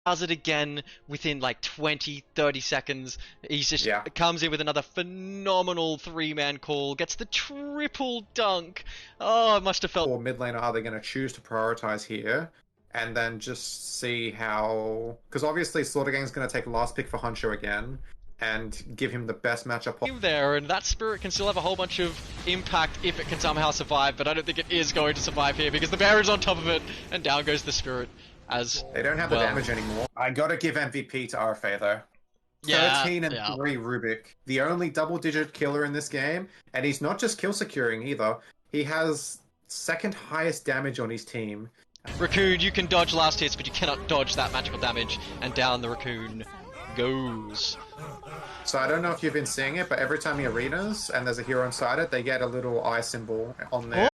does it again within like 20-30 seconds. He's just comes in with another phenomenal 3-man call, gets the triple dunk. Oh, it must have felt. Or mid laner are they going to choose to prioritize here? And then just see how... Because obviously Slaughter Gang's going to take last pick for Honcho again and give him the best matchup possible. There, and that Spirit can still have a whole bunch of impact if it can somehow survive, but I don't think it is going to survive here because the bear is on top of it, and down goes the Spirit as they don't have the damage anymore. I gotta give MVP to RFA though. 13 and 3 Rubik, the only double-digit killer in this game, and he's not just kill securing either. He has second highest damage on his team. Raccoon, you can dodge last hits, but you cannot dodge that magical damage, and down the Raccoon goes. So I don't know if you've been seeing it, but every time he arenas and there's a hero inside it, they get a little eye symbol on there.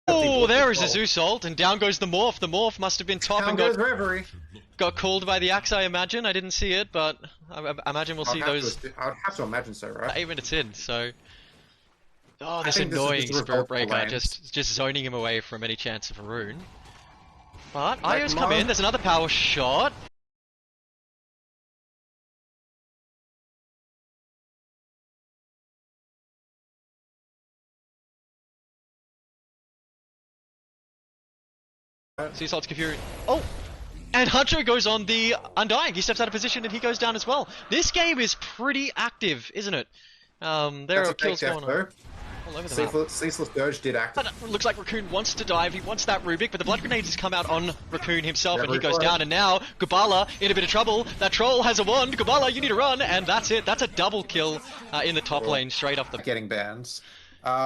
Oh, there is a Zeus ult, and down goes the Morph. The Morph must have been top down and goes Reverie. Got called by the Axe, I imagine. I didn't see it, but I imagine we'll see those. I would have to imagine so, right? 8 minutes in, so. Oh, this annoying Spirit Breaker, just zoning him away from any chance of a rune. But Io's come in, there's another power shot. Sea Salt's Kafuri. Oh! And Huncho goes on the Undying. He steps out of position and he goes down as well. This game is pretty active, isn't it? There are kills going on. All over the map. Ceaseless Dirge did act. Looks like Raccoon wants to dive. He wants that Rubik, but the Blood Grenade has come out on Raccoon himself, and he goes down. And now Gubala in a bit of trouble. That troll has a wand. Gubala, you need to run, and that's it. That's a double kill in the top lane, straight off the. Getting bans.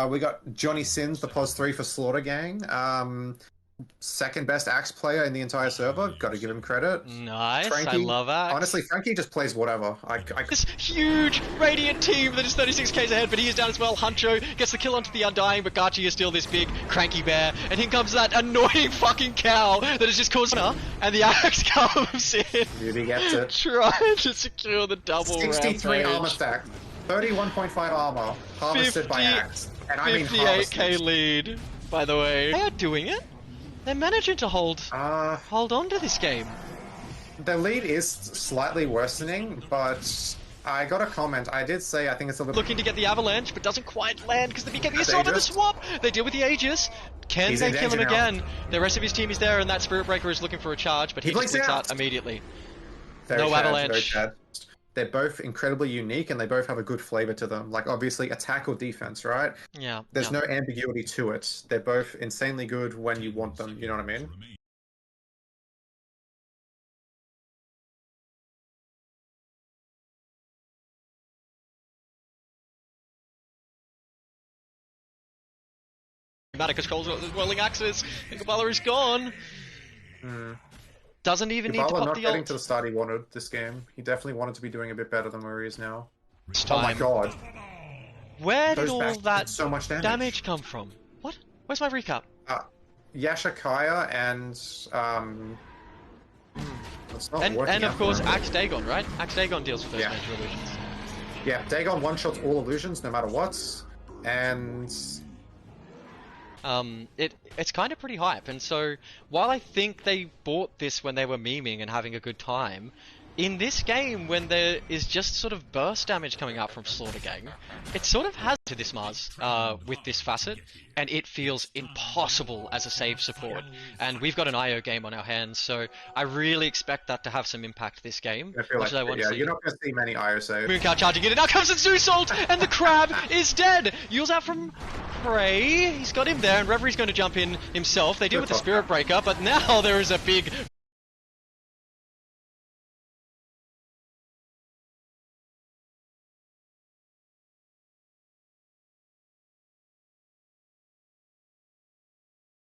We got Johnny Sins, the +3 for Slaughter Gang. Second best Axe player in the entire server. Got to give him credit. Nice, Frankie, I love Axe. Honestly, Frankie just plays whatever. This huge Radiant team that is 36k's ahead, but he is down as well. Huncho gets the kill onto the Undying, but Gachi is still this big cranky bear. And here comes that annoying fucking cow that has just caused and the Axe comes in. Really gets it. Trying to secure the double 63 rampage. armor stack. 31.5 armor. Harvested by Axe. And I mean 58k lead, by the way. They are doing it. They're managing to hold on to this game. The lead is slightly worsening, but I got a comment. I did say I think it's a little... Looking to get the avalanche, but doesn't quite land because the BKB is still on the swap. They deal with the Aegis. Can they kill him again? The rest of his team is there, and that Spirit Breaker is looking for a charge, but he just blinks out immediately. No avalanche. They're both incredibly unique, and they both have a good flavor to them. Like, obviously, attack or defense, right? Yeah. There's no ambiguity to it. They're both insanely good when you want them, you know what I mean? Maticus calls the Whirling Axes, and Gubala is gone. Doesn't even need to pop not the getting ult. to the start he wanted this game. He definitely wanted to be doing a bit better than where he is now. Oh my god. Where did all that so much damage come from? What? Where's my recap? Yasha Kaya and it's not working and of out course for him. Axe Dagon, right? Axe Dagon deals with those major illusions. Yeah, Dagon one-shots all illusions no matter what. And it's kind of pretty hype, and so while I think they bought this when they were memeing and having a good time, in this game when there is just sort of burst damage coming out from Slaughter Gang, it sort of has to this Mars with this facet, and it feels impossible as a save support. And we've got an IO game on our hands, so I really expect that to have some impact this game. I feel like, you're not going to see many IO saves. Mooncow charging in, and now comes the Zeus ult, and the crab is dead! Yule's out from Prey, he's got him there, and Reverie's going to jump in himself. They deal with the Spirit Breaker, but now there is a big...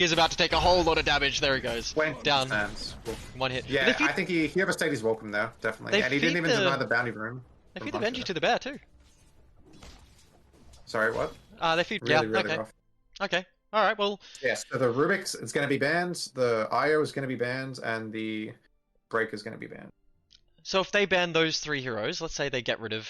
He's about to take a whole lot of damage. There he goes. Went down. Stands. One hit. Yeah, I think he overstayed his welcome there, definitely. And he didn't even deny the bounty room. They feed the Benji to the bear too. Sorry, what? They feed... Really okay. rough. Okay. Alright, well... Yes, so the Rubik's is going to be banned, the IO is going to be banned, and the Break is going to be banned. So if they ban those 3 heroes, let's say they get rid of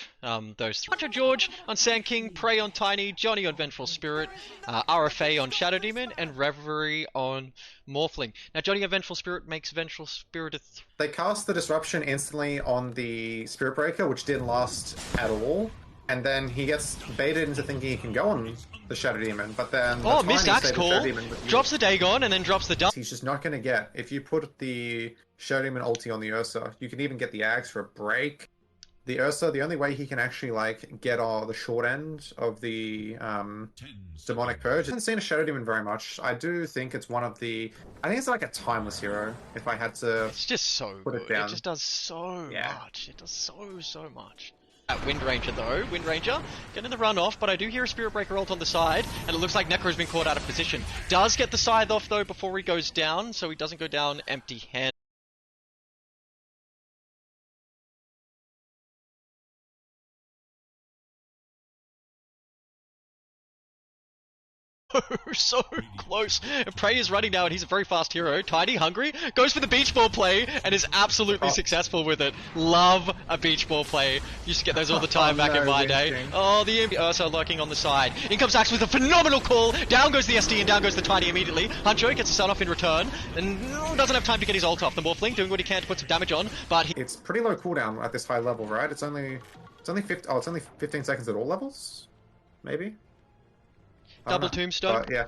those 3. Hunter George on Sand King, Prey on Tiny, Johnny on Vengeful Spirit, RFA on Shadow Demon, and Reverie on Morphling. Now Johnny on Vengeful Spirit makes Vengeful Spirit a They cast the Disruption instantly on the Spirit Breaker, which didn't last at all. And then he gets baited into thinking he can go on the Shadow Demon, but then oh, missed Axe Call, drops the Dagon, and then drops the Dark. He's just not going to get. If you put the Shadow Demon ulti on the Ursa, you can even get the Axe for a break. The Ursa, the only way he can actually like get the short end of the Demonic Purge. I haven't seen a Shadow Demon very much. I do think it's one of the. I think it's like a timeless hero. If I had to, it's just so put good. It down. It just does so much. It does so much. Wind Ranger though, Wind Ranger getting the run off, but I do hear a Spirit Breaker ult on the side, and it looks like Necro's been caught out of position. Does get the scythe off though before he goes down, so he doesn't go down empty-handed. So close. Prey is running now and he's a very fast hero. Tiny, hungry, goes for the beach ball play and is absolutely successful with it. Love a beach ball play. Used to get those all the time back in my day. Oh, the Ursa lurking on the side. In comes Axe with a phenomenal call. Down goes the SD and down goes the Tiny immediately. Huncho gets a stun off in return and doesn't have time to get his ult off. The Morphling doing what he can to put some damage on, but it's pretty low cooldown at this high level, right? It's only 15 seconds at all levels, maybe. Double Tombstone. Yeah.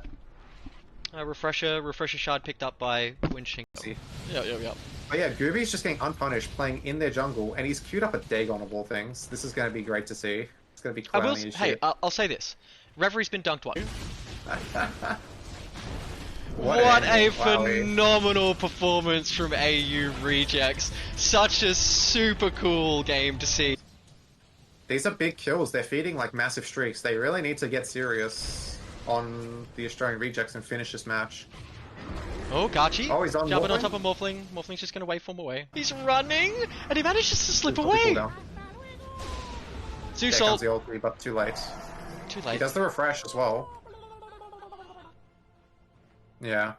Refresher shard picked up by Winching. Yeah. But yeah, Gooby's just getting unpunished playing in their jungle, and he's queued up a Dagon of all things. This is going to be great to see. It's going to be clowny as shit. I'll say this. Reverie's been dunked once. What a phenomenal performance from AU Rejects. Such a super cool game to see. These are big kills. They're feeding like massive streaks. They really need to get serious on the Australian Rejects and finish this match. Oh, Gachi. Oh, he's on jumping on top of Morphling. Morphling's just going to waveform away. He's running, and he manages to slip away. Zeus ult. The ulti, but too late. Too late. He does the refresh as well. Yeah.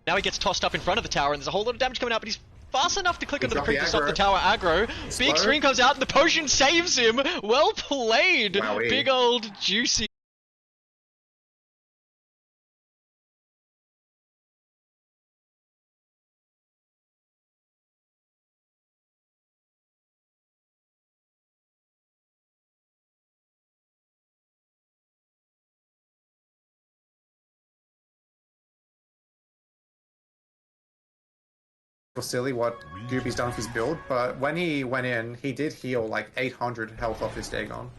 Now he gets tossed up in front of the tower, and there's a whole lot of damage coming out, but he's fast enough to click onto the creep to stop the tower aggro. Big screen comes out, and the potion saves him. Well played. Wowie. Big old juicy. Silly what Gooby's done with his build, but when he went in, he did heal like 800 health off his Dagon.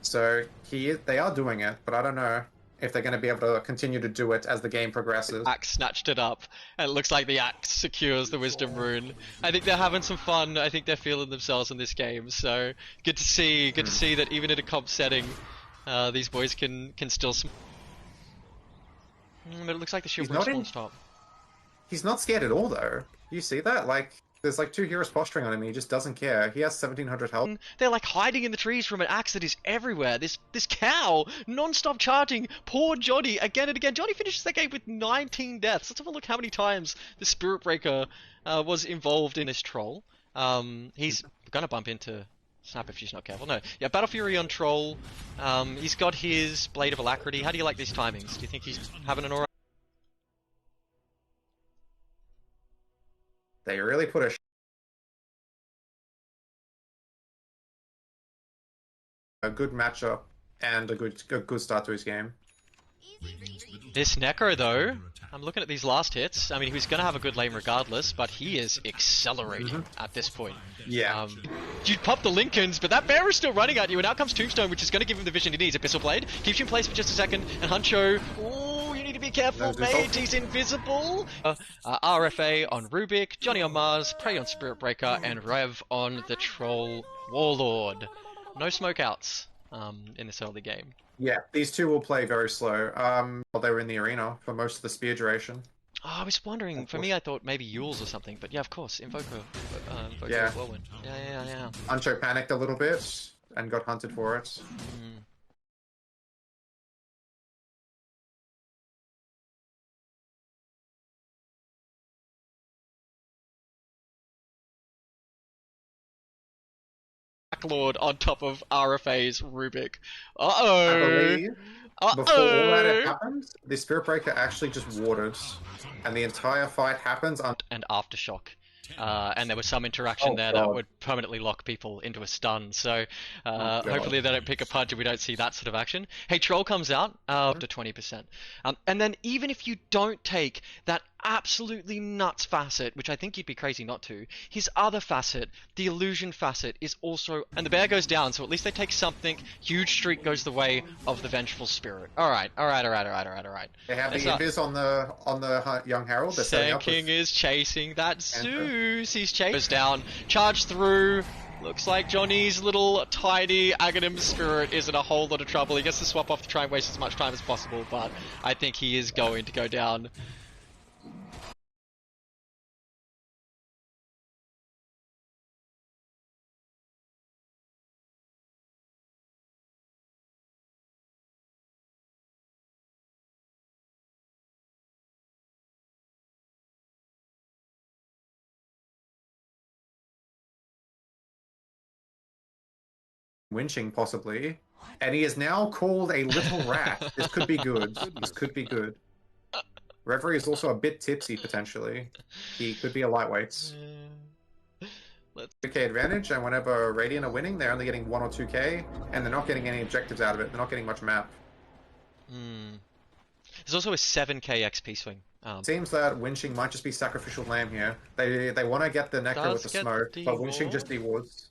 So they are doing it, but I don't know if they're going to be able to continue to do it as the game progresses. Axe snatched it up, and it looks like the Axe secures the Wisdom Rune. I think they're having some fun. I think they're feeling themselves in this game. So good to see. Good to see that even in a comp setting, these boys can still. But it looks like the shield breaks top. He's not scared at all, though. You see that? Like, there's like 2 heroes posturing on him, and he just doesn't care. He has 1700 health. They're like hiding in the trees from an Axe that is everywhere. This cow, non-stop charging. Poor Johnny, again and again. Johnny finishes that game with 19 deaths. Let's have a look how many times the Spirit Breaker was involved in this troll. He's gonna bump into Snap if she's not careful. No, yeah, Battle Fury on Troll. He's got his Blade of Alacrity. How do you like these timings? Do you think he's having an alright? They really put a good matchup and a good start to his game. This Necro, though, I'm looking at these last hits. I mean, he was going to have a good lane regardless, but he is accelerating at this point. Yeah. You'd pop the Lincolns, but that bear is still running at you, and out comes Tombstone, which is going to give him the vision he needs. Abyssal Blade keeps you in place for just a second, and Huncho, ooh, you need to be careful, mate. He's invisible. RFA on Rubik, Johnny on Mars, Prey on Spirit Breaker, and Rev on the Troll Warlord. No smokeouts in this early game. Yeah, these two will play very slow. While they were in the arena for most of the spear duration. Oh, I was wondering. For me, I thought maybe Yules or something, but yeah, of course, Invoker. Yeah. Whirlwind. Yeah. Ancho panicked a little bit and got hunted for it. Lord on top of RFA's Rubik. I Uh-oh. believe before all that had Uh-oh. happened, the Spirit Breaker actually just watered, and the entire fight happens on. And Aftershock. And there was some interaction Oh there that god. would permanently lock people into a stun. So Oh hopefully god. they don't pick a punch and we don't see that sort of action. Hey, Troll comes out up to 20%. And then even if you don't take that absolutely nuts facet, which I think you'd be crazy not to, his other facet, the illusion facet, is also... And the bear goes down, so at least they take something. Huge streak goes the way of the Vengeful Spirit. Alright. They have the invis on the young Herald. They're setting Sand up King with... is chasing that Zeus. He's chasing. Goes down. Charge through. Looks like Johnny's little tiny Aghanim Spirit is in a whole lot of trouble. He gets to swap off to try and waste as much time as possible, but I think he is going to go down. Winching possibly, and he is now called a little rat. This could be good. This could be good. Reverie is also a bit tipsy potentially. He could be a lightweight. Let's... 2k advantage, and whenever Radiant are winning, they're only getting 1 or 2k, and they're not getting any objectives out of it. They're not getting much map. There's also a 7k XP swing. Seems that Winching might just be sacrificial lamb here. They want to get the Necro with the smoke, but Winching just dewards.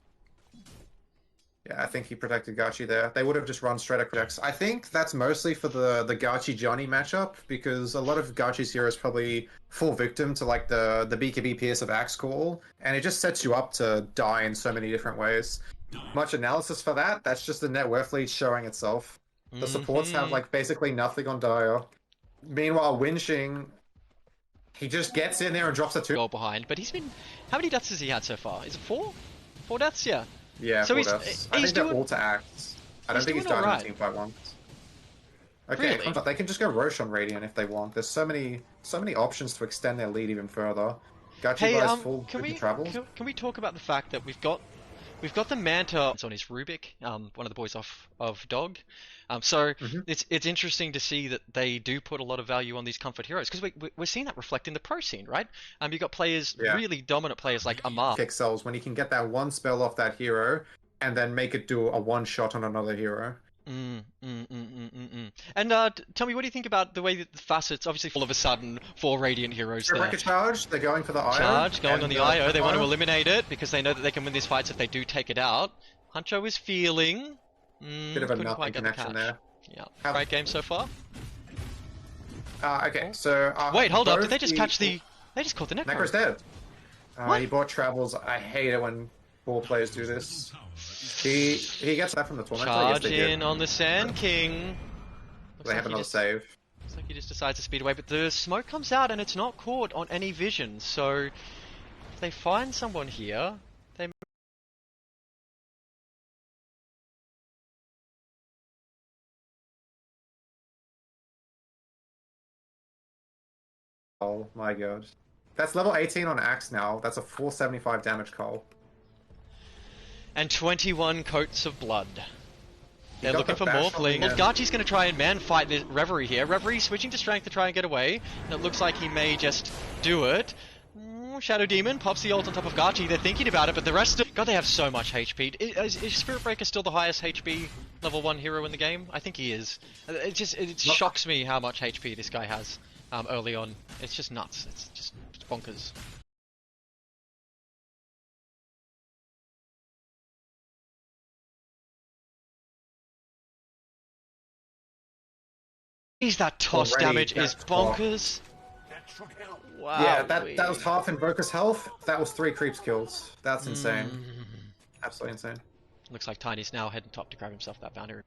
Yeah, I think he protected Gachi there. They would have just run straight across. I think that's mostly for the Gachi-Johnny matchup, because a lot of Gachi's heroes probably fall victim to like the BKB Pierce of Axe Call, and it just sets you up to die in so many different ways. Much analysis for that, that's just the net worth lead showing itself. The supports have like basically nothing on Dire. Meanwhile, Winching, he just gets in there and drops a 2. Goal behind, but he's been... How many deaths has he had so far? Is it 4? 4 deaths? Yeah. Yeah, so I think they're all to Acts. I don't think he's done in team fight once. Okay, really? They can just go Roche on Radiant if they want. There's so many options to extend their lead even further. Gachi buys full travels. Can we talk about the fact that we've got the Manta on his Rubik, one of the boys of Dog. So it's interesting to see that they do put a lot of value on these comfort heroes, because we're seeing that reflect in the pro scene, right? You've got players, really dominant players like Amar. Excels when he can get that one spell off that hero and then make it do a one shot on another hero. And tell me, what do you think about the way that the facets, obviously all of a sudden, 4 Radiant heroes there. Charge, they're going for the IO. Charge, going on the IO, they want to eliminate it, because they know that they can win these fights if they do take it out. Huncho is feeling... Bit of a nothing connection there. Yeah, great game so far. Okay, so... wait, hold up, did they just catch the... They just caught the Necro. Necro's dead. He bought Travels. I hate it when ball players do this. He gets that from the Tormentor. Charge in on the Sand King. They have another save. Looks like he just decides to speed away, but the smoke comes out and it's not caught on any vision, so... If they find someone here, they... Oh my god. That's level 18 on Axe now. That's a 475 damage call. And 21 coats of blood. They're looking for more fleeing. Well, Gachi's going to try and man-fight the Reverie here. Reverie switching to Strength to try and get away. And it looks like he may just do it. Shadow Demon pops the ult on top of Gachi. They're thinking about it, but the rest of... God, they have so much HP. Is Spirit Breaker still the highest HP level 1 hero in the game? I think he is. It shocks me how much HP this guy has early on. It's just nuts. It's just bonkers. That toss damage is bonkers. Wow. Yeah, that was half Invoker's health. That was 3 creeps kills. That's insane. Absolutely insane. Looks like Tiny's now heading top to grab himself that boundary.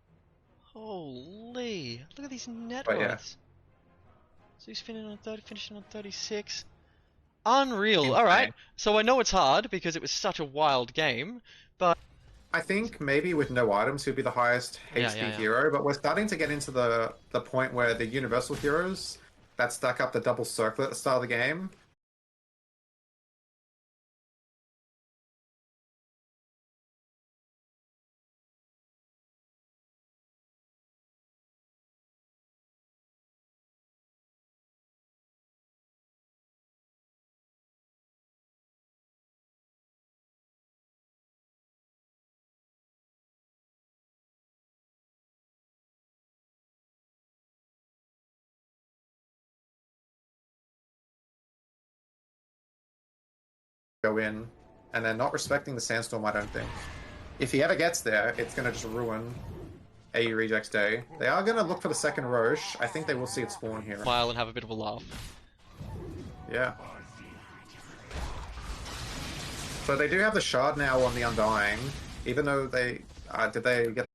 Holy! Look at these net worths. So he's finishing on 36. Unreal. Alright, so I know it's hard because it was such a wild game, but... I think maybe with no items he'd be the highest HP hero, but we're starting to get into the point where the universal heroes that stack up the double circle at the start of the game go in, and they're not respecting the Sandstorm, I don't think. If he ever gets there, it's going to just ruin AE Reject's day. They are going to look for the second Roche. I think they will see it spawn here. Smile and have a bit of a laugh. Yeah. So they do have the Shard now on the Undying, even though they... did they get...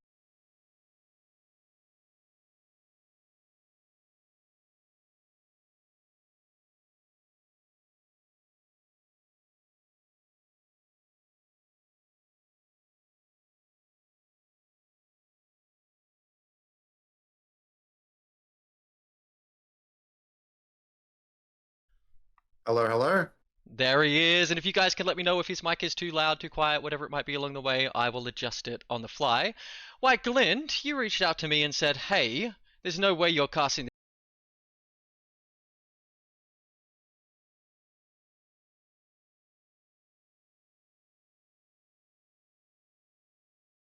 Hello, hello? There he is, and if you guys can let me know if his mic is too loud, too quiet, whatever it might be along the way, I will adjust it on the fly. Why, Glint, you reached out to me and said, hey, there's no way you're casting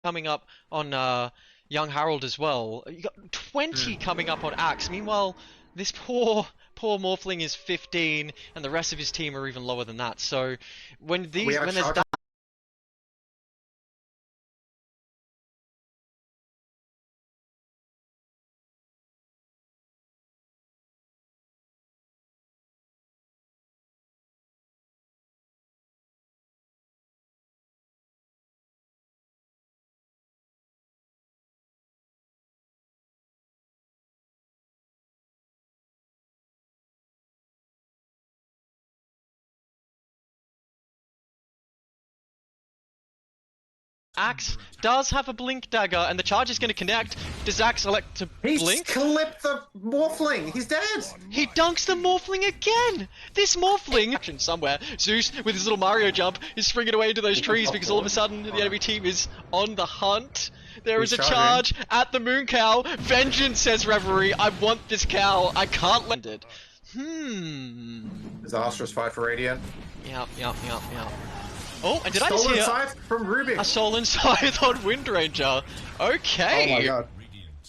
coming up on Young Harold as well. You got 20 coming up on Axe. Meanwhile, this poor Morphling is 15, and the rest of his team are even lower than that. So when there's that Axe does have a blink dagger, and the charge is going to connect. Does Axe elect to blink? He's clipped the Morphling! He's dead! He dunks the Morphling again! This Morphling... action somewhere. Zeus, with his little Mario jump, is springing away into those trees because all of a sudden the enemy team is on the hunt. There is a charge at the Moon Cow. Vengeance, says Reverie. I want this cow. I can't let it. Disastrous fight for Radiant. Yep. Oh, and did I just hear Scythe from Rubik. A Stolen Scythe on Windranger? Okay. Oh my god.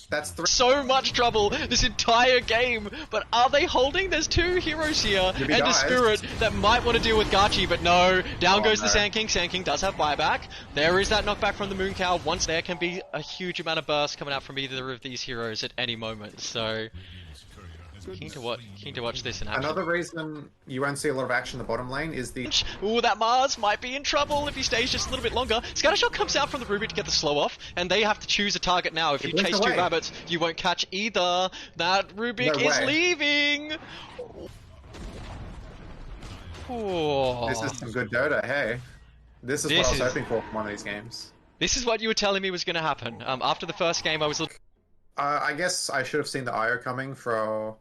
That's so much trouble this entire game, but are they holding? There's two heroes here, and a Spirit that might want to deal with Gachi, but no. Down goes the Sand King. Sand King does have buyback. There is that knockback from the Moon Cow. Once there can be a huge amount of burst coming out from either of these heroes at any moment, so... Keen to watch this in action. Another reason you won't see a lot of action in the bottom lane is the... Ooh, that Mars might be in trouble if he stays just a little bit longer. Scattershot comes out from the Rubik to get the slow off, and they have to choose a target now. If you chase two rabbits, you won't catch either. That Rubik is leaving! Oh. This is some good Dota, hey. This is what I was hoping for from one of these games. This is what you were telling me was going to happen. After the first game, I was... I guess I should have seen the IO coming for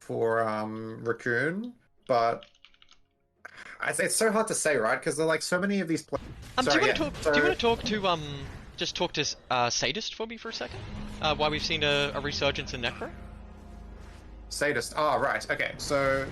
Raccoon, but it's so hard to say, right? Because there are like so many of these players. Do you want to talk to just talk to Sadist for me for a second? Why we've seen a resurgence in Necro? Sadist. Oh, right. Okay. So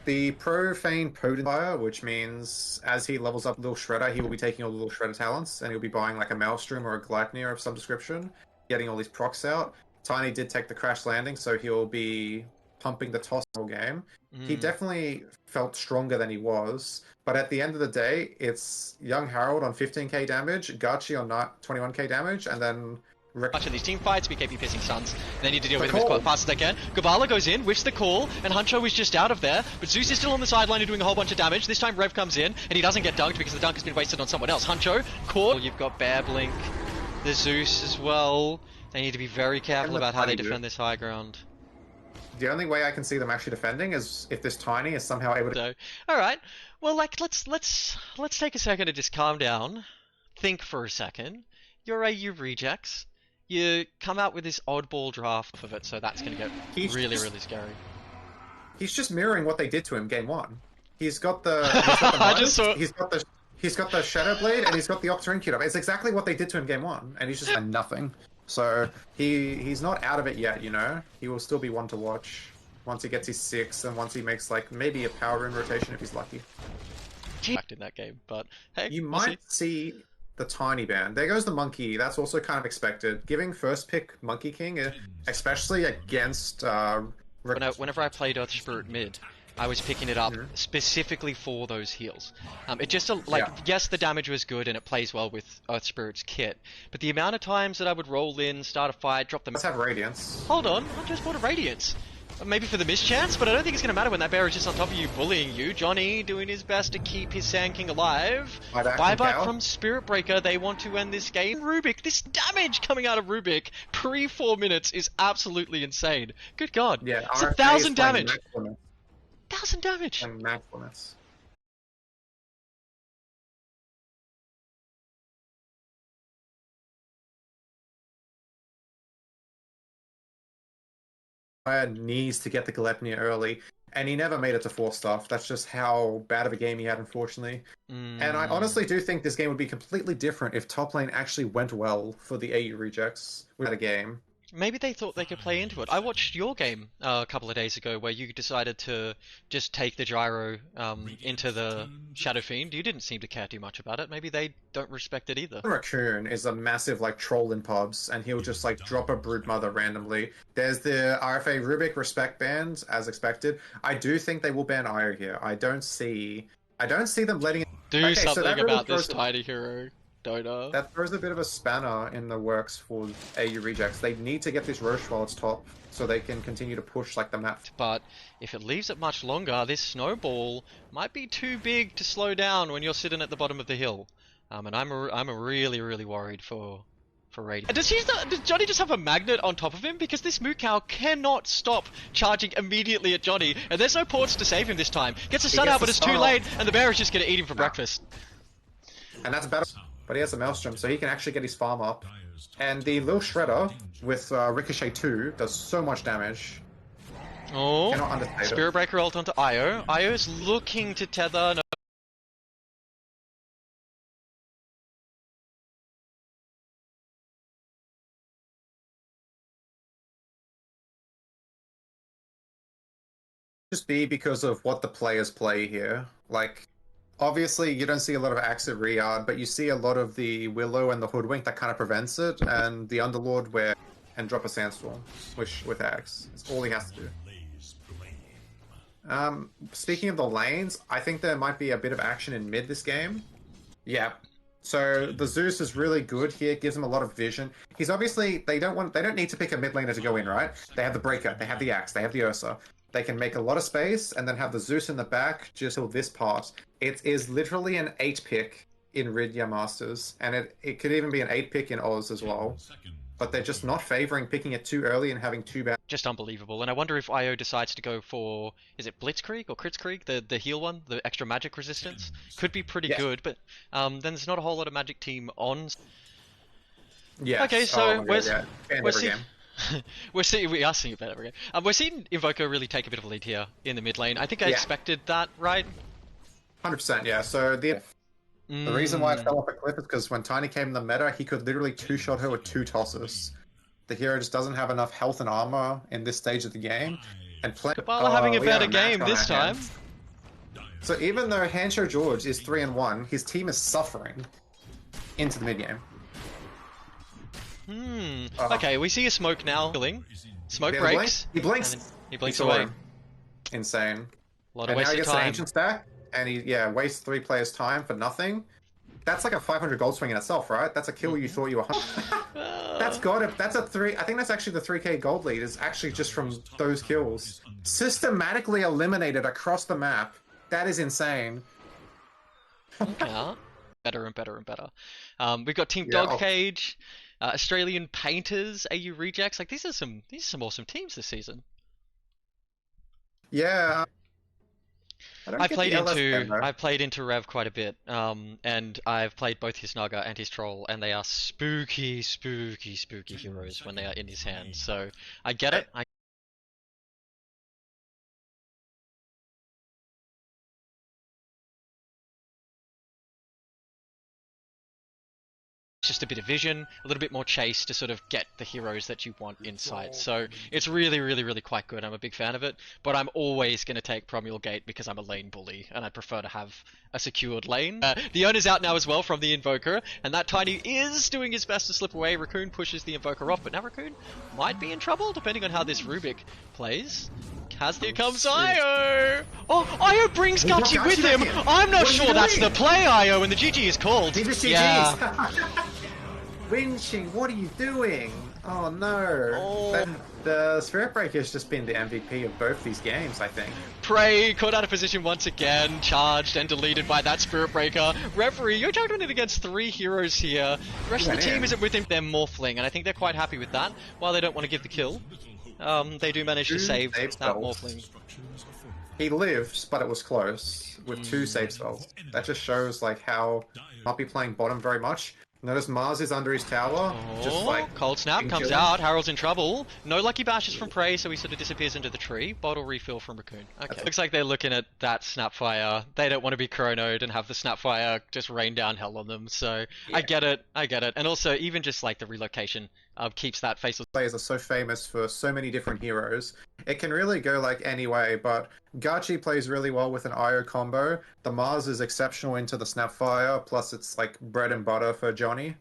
the Profane Potentifier, which means as he levels up Little Shredder, he will be taking all the Little Shredder talents, and he'll be buying like a Maelstrom or a Gleipnir of some description, getting all these procs out. Tiny did take the Crash Landing, so he'll be pumping the toss all game. He definitely felt stronger than he was, but at the end of the day, it's Young Harold on 15k damage, Gachi on 21k damage, and then much of these team fights, BKB Pissing Suns. They need to deal with him as fast as they can. Gabala goes in, whiffs the call, and Huncho is just out of there, but Zeus is still on the sideline and doing a whole bunch of damage. This time Rev comes in, and he doesn't get dunked because the dunk has been wasted on someone else. Huncho, caught. You've got Bear Blink, the Zeus as well. They need to be very careful about how they defend this high ground. The only way I can see them actually defending is if this Tiny is somehow able to... So, alright. Well, like, let's take a second to just calm down. Think for a second. You're AU Rejects. You come out with this oddball draft of it, so that's going to get really scary. He's just mirroring what they did to him game one. He's got the... He's got the Shadow Blade, and he's got the Octarine queued up. It's exactly what they did to him game one, and he's just had nothing. So he's not out of it yet, you know? He will still be one to watch once he gets his 6, and once he makes, like, maybe a Power Rune rotation if he's lucky. In that game, but hey, you might see the Tiny ban. There goes the Monkey. That's also kind of expected. Giving first pick Monkey King, especially against... Whenever I played Earth Spirit mid, I was picking it up specifically for those heals. It just, like, yes, the damage was good and it plays well with Earth Spirit's kit, but the amount of times that I would roll in, start a fight, drop them... Let's have Radiance. Hold on, I just bought a Radiance. Maybe for the mischance, but I don't think it's going to matter when that bear is just on top of you, bullying you. Johnny doing his best to keep his Sand King alive. Buyback from Spirit Breaker. They want to end this game. Rubik, this damage coming out of Rubik pre 4 minutes is absolutely insane. Good God. Yeah, it's 1,000 damage. 1,000 damage. And maximums. Needs to get the Galepnia early, and he never made it to 4-star. That's just how bad of a game he had, unfortunately. And I honestly do think this game would be completely different if top lane actually went well for the AU rejects with a game. Maybe they thought they could play into it. I watched your game a couple of days ago where you decided to just take the gyro into the Shadow Fiend. You didn't seem to care too much about it. Maybe they don't respect it either. Raccoon is a massive like troll in pubs, and he'll just like drop a Broodmother randomly. There's the RFA Rubik respect bans, as expected. I do think they will ban Io here. I don't see them letting it... Do something about this tiny hero. Dota. That throws a bit of a spanner in the works for AU rejects. They need to get this Roche while it's top, so they can continue to push like the map. But if it leaves it much longer, this snowball might be too big to slow down when you're sitting at the bottom of the hill. And I'm really worried for Radiant. Does Johnny just have a magnet on top of him? Because this Moo Cow cannot stop charging immediately at Johnny, and there's no ports to save him this time. Gets a stun out, but it's too late, and the bear is just going to eat him for breakfast. And that's better. But he has a Maelstrom, so he can actually get his farm up. And the Lil Shredder with Ricochet 2 does so much damage. Oh, Spirit Breaker ult onto Io. Io's looking to tether. No. Just be because of what the players play here. Like, obviously, you don't see a lot of Axe at Riyadh, but you see a lot of the Willow and the Hoodwink that kind of prevents it, and the Underlord and drop a Sandstorm with Axe. That's all he has to do. Speaking of the lanes, I think there might be a bit of action in mid this game. Yeah. So the Zeus is really good here, gives him a lot of vision. He's obviously they don't need to pick a mid laner to go in, right? They have the Breaker, they have the Axe, they have the Ursa. They can make a lot of space and then have the Zeus in the back just till this part. It is literally an 8-pick in Ridya Masters, and it could even be an 8-pick in Oz as well. But they're just not favoring picking it too early and having too bad. Just unbelievable. And I wonder if Io decides to go for, is it Blitzkrieg or Kritzkrieg, the heal one, the extra magic resistance? Could be pretty good, but then there's not a whole lot of magic team on. Yeah. Okay, so we are seeing it better again. We're seeing Invoker really take a bit of a lead here in the mid lane. I think I expected that, right? 100%, yeah. So the reason why it fell off a cliff is because when Tiny came in the meta, he could literally two-shot her with 2 tosses. The hero just doesn't have enough health and armor in this stage of the game. And Kabbalah having a better game this time. So even though Hancho George is 3-1, his team is suffering into the mid game. Okay, we see a smoke now. Smoke breaks. He blinks. He blinks away. Insane. A lot of wasted time. Now he gets an ancient stack, and he wastes 3 players' time for nothing. That's like a 500 gold swing in itself, right? That's a kill you thought you were. That's got it. That's a 3. I think that's actually the 3k gold lead. Is actually just from those kills, systematically eliminated across the map. That is insane. Yeah, better and better and better. We've got Team Dog Cage. Australian Painters, AU Rejects, like these are some awesome teams this season. Yeah. I've played into Rev quite a bit, and I've played both his Naga and his Troll, and they are spooky heroes when they are in his hands. So I get it. Just a bit of vision, a little bit more chase to sort of get the heroes that you want in sight. So it's really quite good. I'm a big fan of it, but I'm always going to take Promulgate because I'm a lane bully and I prefer to have a secured lane. The owner's out now as well from the Invoker, and that Tiny is doing his best to slip away. Raccoon pushes the Invoker off, but now Raccoon might be in trouble depending on how this Rubik plays. Here comes Io! Oh, Io brings Gachi with him! I'm not sure that's the play, Io, and the GG is called. He just GG's. Winching, what are you doing? Oh no. Oh. The Spirit Breaker has just been the MVP of both these games, I think. Prey caught out of position once again, charged and deleted by that Spirit Breaker. Referee, you're juggling it against 3 heroes here. The rest of the team isn't with him. They're morphling, and I think they're quite happy with that. While they don't want to give the kill, they do manage to save that morphling. He lives, but it was close with 2 save spells. That just shows like how not be playing bottom very much. Notice Mars is under his tower, just like... Cold Snap comes out, Harold's in trouble. No Lucky Bashes from Prey, so he sort of disappears into the tree. Bottle refill from Raccoon. Okay. Looks like they're looking at that Snapfire. They don't want to be chronoed and have the Snapfire just rain down hell on them, so... Yeah. I get it. And also, even just like the relocation keeps that faceless... Players are so famous for so many different heroes. It can really go like any way, but Gachi plays really well with an Io combo. The Mars is exceptional into the Snapfire, plus it's like bread and butter for Johnny.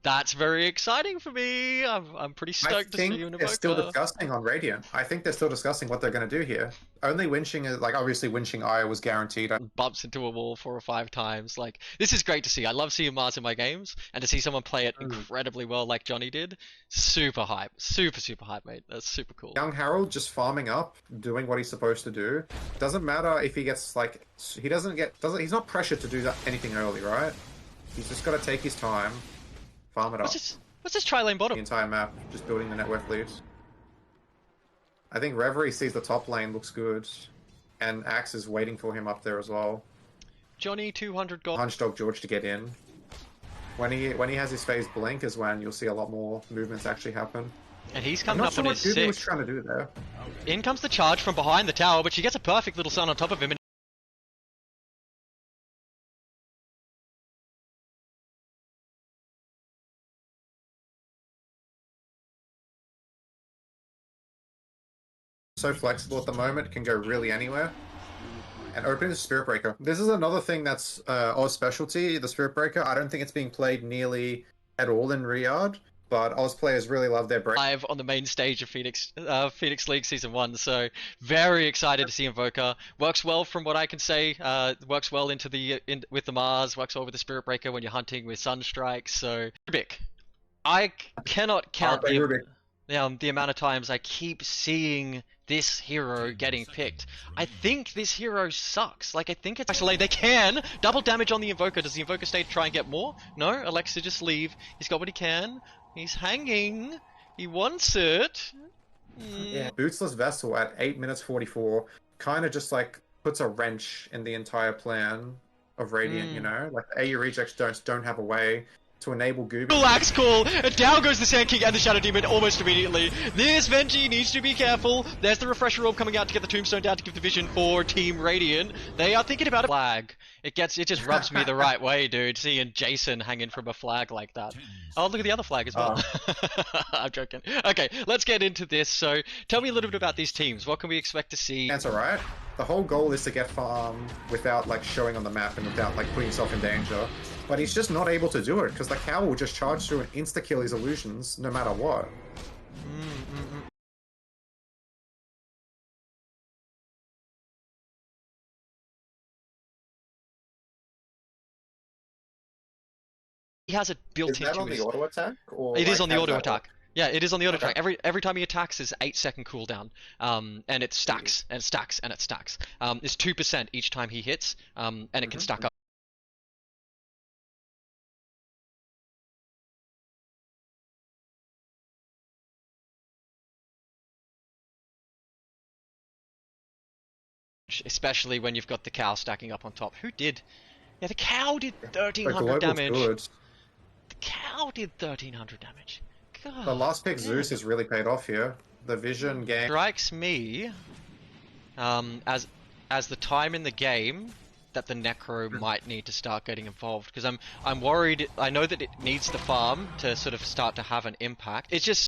That's very exciting for me. I'm pretty stoked to see you in Evoker. They're still discussing on Radiant. I think they're still discussing what they're going to do here. Only winching is like obviously winching Io was guaranteed. Bumps into a wall 4 or 5 times. Like this is great to see. I love seeing Mars in my games, and to see someone play it incredibly well like Johnny did. Super hype. Super hype, mate. That's super cool. Young Harold just farming up, doing what he's supposed to do. Doesn't matter if he gets like he's not pressured to do anything early, right? He's just got to take his time. Farm it up. What's this tri-lane bottom? The entire map, just building the network leads. I think Reverie sees the top lane, looks good. And Axe is waiting for him up there as well. Johnny, 200 gold. Punch Dog George to get in. When he has his phase blink is when you'll see a lot more movements actually happen. And he's coming up on his 6. He was trying to do there. In comes the charge from behind the tower, but she gets a perfect little stun on top of him. So flexible at the moment, can go really anywhere. And opening the Spirit Breaker. This is another thing that's Oz specialty, the Spirit Breaker. I don't think it's being played nearly at all in Riyadh, but Oz players really love their break. Live on the main stage of Phoenix League Season 1, so very excited to see Invoker. Works well from what I can say, works well with the Mars, works well with the Spirit Breaker when you're hunting with Sunstrike, so... Rubik. I cannot count the amount of times I keep seeing this hero getting picked. I think this hero sucks. Like, I think it's actually they can double damage on the Invoker. Does the Invoker stay to try and get more? No, Alexa just leave. He's got what he can. He's hanging. He wants it. Yeah, Bootsless Vessel at 8 minutes 44 kind of just like puts a wrench in the entire plan of Radiant, you know? Like the AU rejects don't have a way to enable Gooby. Relax call, and down goes the Sand King and the Shadow Demon almost immediately. This Venji needs to be careful. There's the Refresher Orb coming out to get the Tombstone down to give the vision for Team Radiant. They are thinking about a flag. It just rubs me the right way, dude, seeing Jason hanging from a flag like that. Oh, look at the other flag as well. I'm joking. Okay, let's get into this. So, tell me a little bit about these teams. What can we expect to see? That's alright. The whole goal is to get farm without like showing on the map and without like putting yourself in danger. But he's just not able to do it because the cow will just charge through and insta-kill his illusions no matter what. He has it built into his... Is that on the auto attack? Or it is on the auto attack. Yeah, it is on the auto attack. Every time he attacks is 8-second cooldown. And it stacks, and it stacks, and it stacks. It's 2% each time he hits, and it can stack up. Especially when you've got the cow stacking up on top. Who did? Yeah, the cow did 1300 damage. Good. The cow did 1300 damage. God. The last pick Zeus has really paid off here. The vision game strikes me as the time in the game that the Necro might need to start getting involved, because I'm worried. I know that it needs the farm to sort of start to have an impact. It's just